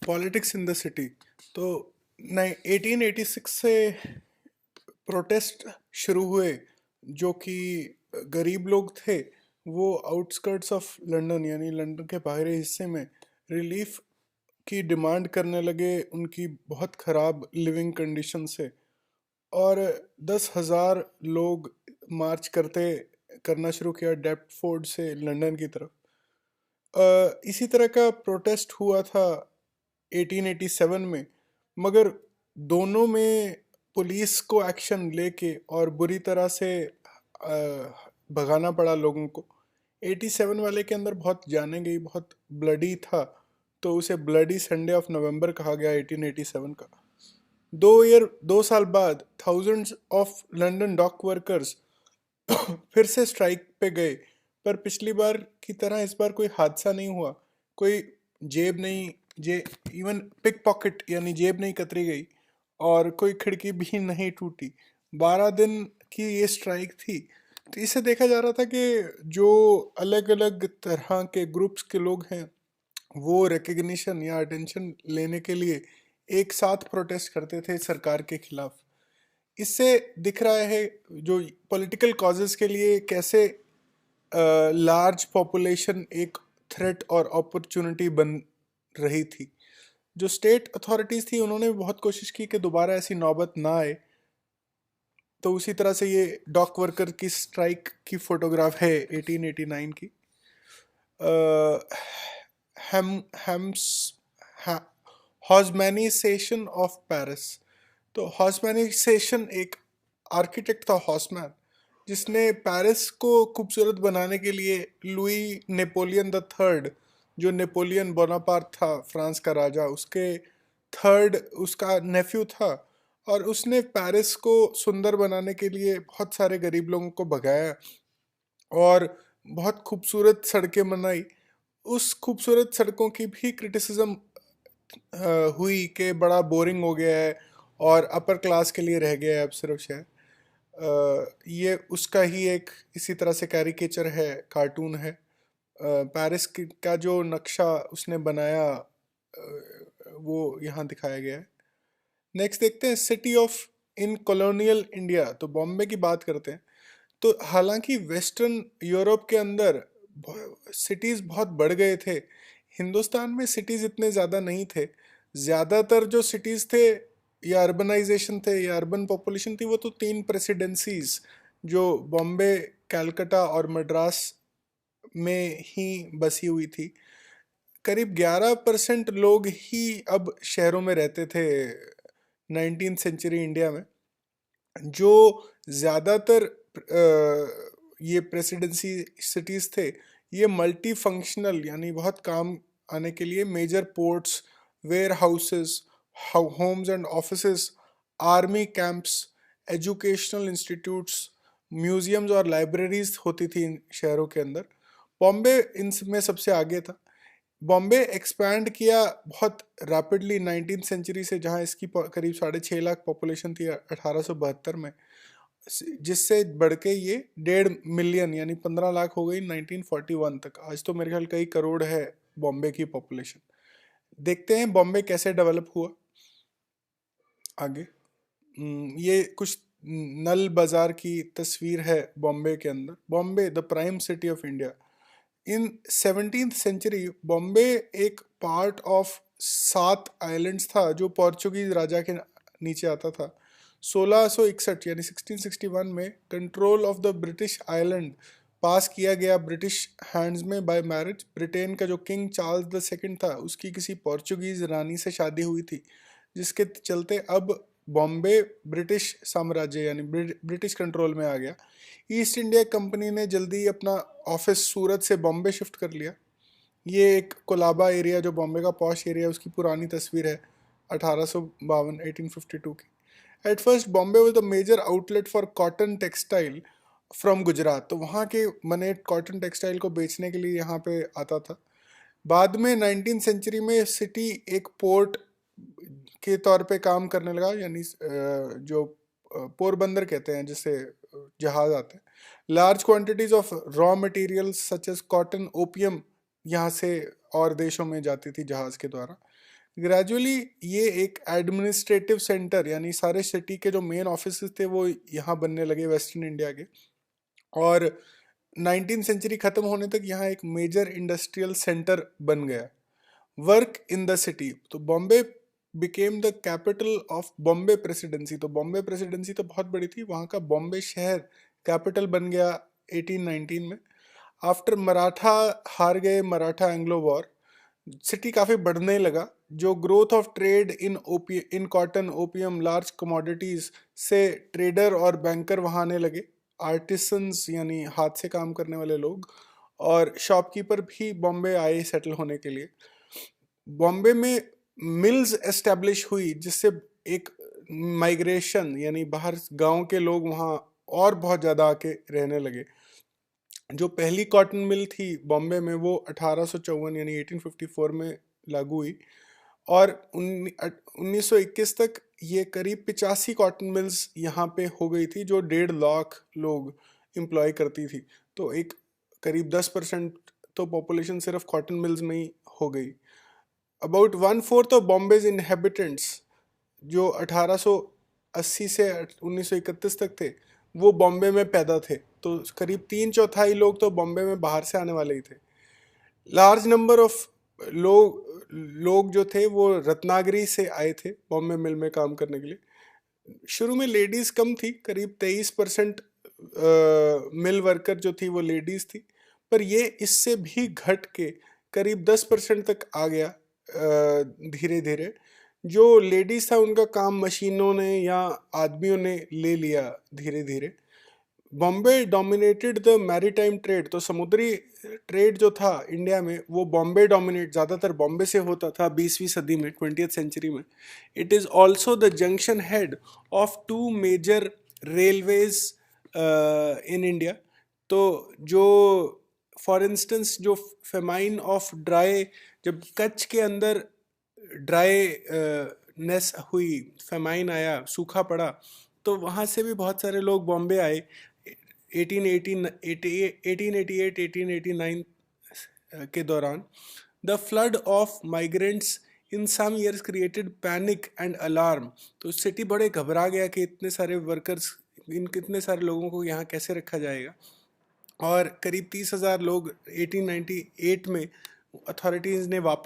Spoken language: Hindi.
Politics in the city. तो 1886 से प्रोटेस्ट शुरू हुए, जो कि गरीब लोग थे वो आउटस्कर्ट्स ऑफ लंदन यानी लंदन के बाहरी हिस्से में रिलीफ की डिमांड करने लगे उनकी बहुत ख़राब लिविंग कंडीशन से। और 10,000 लोग मार्च करना शुरू किया डेप्टफोर्ड से लंदन की तरफ। इसी तरह का प्रोटेस्ट हुआ था 1887 में, मगर दोनों में पुलिस को एक्शन लेके और बुरी तरह से भगाना पड़ा लोगों को। 87 वाले के अंदर बहुत जाने गई, बहुत ब्लडी था, तो उसे ब्लडी संडे ऑफ नवंबर कहा गया 1887 का। 2 साल बाद thousands of London dock workers फिर से स्ट्राइक पे गए, पर पिछली बार की तरह इस बार कोई हादसा नहीं हुआ। कोई जेब नहीं जे इवन पिक पॉकेट यानी जेब नहीं कतरी गई, और कोई खिड़की भी नहीं टूटी। 12 दिन की ये स्ट्राइक थी। तो इसे देखा जा रहा था कि जो अलग अलग तरह के ग्रुप्स के लोग हैं वो रिकग्निशन या अटेंशन लेने के लिए एक साथ प्रोटेस्ट करते थे सरकार के खिलाफ। इससे दिख रहा है जो पॉलिटिकल कॉजेस के लिए कैसे लार्ज पॉपुलेशन एक थ्रेट और अपॉर्चुनिटी बन रही थी। जो स्टेट अथॉरिटीज़ थी उन्होंने भी बहुत कोशिश की कि दोबारा ऐसी नौबत ना आए। तो उसी तरह से ये डॉक वर्कर की स्ट्राइक की फोटोग्राफ है 1889 की। हेम हेम्स हॉस्मैनिसेशन ऑफ पेरिस। तो हॉस्मैनिसेशन एक आर्किटेक्ट था, हॉसमैन, जिसने पेरिस को खूबसूरत बनाने के लिए लुई नेपोलियन द थर्ड, जो नेपोलियन बोनापार्ट था फ्रांस का राजा, उसके थर्ड उसका नेफ्यू था, और उसने पेरिस को सुंदर बनाने के लिए बहुत सारे गरीब लोगों को भगाया और बहुत खूबसूरत सड़कें बनाई। उस खूबसूरत सड़कों की भी क्रिटिसिज्म हुई कि बड़ा बोरिंग हो गया है और अपर क्लास के लिए रह गया है अब सिर्फ शहर। ये उसका ही एक इसी तरह से कैरिकेचर है, कार्टून है। पेरिस का जो नक्शा उसने बनाया वो यहाँ दिखाया गया है। नेक्स्ट देखते हैं city of in colonial India. तो बॉम्बे की बात करते हैं। तो हालांकि वेस्टर्न यूरोप के अंदर सिटीज़ बहुत बढ़ गए थे, हिंदुस्तान में सिटीज़ इतने ज़्यादा नहीं थे। ज़्यादातर जो सिटीज़ थे या अर्बनाइजेशन थे या अर्बन पॉपुलेशन थी वो तो 3 प्रेसिडेंसीज जो बॉम्बे, कलकत्ता और मद्रास में ही बसी हुई थी। करीब 11% लोग ही अब शहरों में रहते थे 19th सेंचुरी इंडिया में। जो ज़्यादातर ये प्रेसिडेंसी सिटीज़ थे ये मल्टी फंक्शनल यानी बहुत काम आने के लिए major ports, warehouses, homes and offices, army camps, educational institutes, museums और लाइब्रेरीज होती थी इन शहरों के अंदर। बॉम्बे इनमें सबसे आगे था। बॉम्बे एक्सपैंड किया बहुत रैपिडली 19th सेंचुरी से, जहां इसकी करीब 6.5 लाख पॉपुलेशन थी 1872 में, जिससे बढ़ के ये 1.5 मिलियन यानी 15 लाख हो गई 1941 तक। आज तो मेरे ख्याल कई करोड़ है बॉम्बे की पॉपुलेशन। देखते हैं बॉम्बे कैसे डेवलप हुआ आगे। ये कुछ नल बाजार की तस्वीर है बॉम्बे के अंदर। Bombay the prime city of India. In 17th century Bombay एक पार्ट ऑफ 7 आइलैंड्स था जो पोर्चुगीज राजा के नीचे आता था। 1661 यानी 1661 में control of the British island pass किया गया ब्रिटिश हैंड्स में बाय मैरिज। ब्रिटेन का जो किंग चार्ल्स द सेकंड था उसकी किसी पोर्चुगीज रानी से शादी हुई थी, जिसके चलते अब बॉम्बे ब्रिटिश साम्राज्य यानी ब्रिटिश कंट्रोल में आ गया। ईस्ट इंडिया कंपनी ने जल्दी अपना ऑफिस सूरत से बॉम्बे शिफ्ट कर लिया। ये एक कोलाबा एरिया जो बॉम्बे का पॉश एरिया, उसकी पुरानी तस्वीर है 1852 की। At first Bombay was the major outlet for cotton textile from Gujarat. तो वहाँ के बने कॉटन टेक्सटाइल को बेचने के लिए यहाँ पे आता था। बाद में 19th सेंचुरी में सिटी एक पोर्ट के तौर पे काम करने लगा, यानी जो पोरबंदर कहते हैं जिससे जहाज आते हैं। Large quantities of raw materials such as cotton, opium यहाँ से और देशों में जाती थी जहाज के द्वारा। ग्रेजुअली ये एक एडमिनिस्ट्रेटिव सेंटर, यानी सारे सिटी के जो मेन ऑफिस थे वो यहाँ बनने लगे वेस्टर्न इंडिया के। और 19th सेंचुरी ख़त्म होने तक यहाँ एक मेजर इंडस्ट्रियल सेंटर बन गया। वर्क इन द सिटी, तो Bombay became the capital of Bombay presidency. तो बॉम्बे प्रेसिडेंसी तो बहुत बड़ी थी, वहाँ का बॉम्बे शहर कैपिटल बन गया 1819 में। आफ्टर मराठा हार गए, मराठा एंग्लो वॉर, सिटी काफ़ी बढ़ने लगा। जो growth of trade in cotton, opium, large commodities से ट्रेडर और बैंकर वहाँ आने लगे। आर्टिसंस यानी हाथ से काम करने वाले लोग, और शॉपकीपर भी बॉम्बे आए सेटल होने के लिए। बॉम्बे में मिल्स एस्टेब्लिश हुई, जिससे एक माइग्रेशन, यानी बाहर गांव के लोग वहाँ और बहुत ज़्यादा आके रहने लगे। जो पहली कॉटन मिल थी बॉम्बे में वो 1854 यानी 1854 में लागू हुई, और 1921 तक ये करीब 85 कॉटन मिल्स यहाँ पे हो गई थी, जो 1.5 लाख लोग एम्प्लॉय करती थी। तो एक करीब 10% तो पॉपुलेशन सिर्फ कॉटन मिल्स में ही हो गई। अबाउट 1/4 ऑफ बॉम्बेज इनहेबिटेंट्स, जो 1880 से 1931 तक थे, वो बॉम्बे में पैदा थे। तो करीब 3/4 लोग तो बॉम्बे में बाहर से आने वाले ही थे। लार्ज नंबर ऑफ लोग जो थे वो रत्नागिरी से आए थे बॉम्बे मिल में काम करने के लिए। शुरू में लेडीज़ कम थी, करीब 23% मिल वर्कर जो थी वो लेडीज़ थी, पर ये इससे भी घट के करीब 10% तक आ गया धीरे धीरे। जो लेडीज़ था उनका काम मशीनों ने या आदमियों ने ले लिया धीरे धीरे। Bombay dominated the maritime trade, तो समुद्री ट्रेड जो था इंडिया में वो बॉम्बे डोमिनेट, ज़्यादातर बॉम्बे से होता था 20वीं सदी में, 20th सेंचुरी में। It is also the junction head of 2 major railways in India. तो जो फॉर इंस्टेंस जो फेमाइन ऑफ ड्राई, जब कच्छ के अंदर ड्राई नेस हुई, फेमाइन आया, सूखा पड़ा, तो वहाँ से भी बहुत सारे लोग बॉम्बे आए 1888 1889 के दौरान। The flood of migrants in some years created panic and alarm. तो सिटी बड़े घबरा गया कि इतने सारे वर्कर्स, इन कितने सारे लोगों को यहाँ कैसे रखा जाएगा। और करीब 30,000 लोग 1898 में अथॉरिटीज़ ने वापस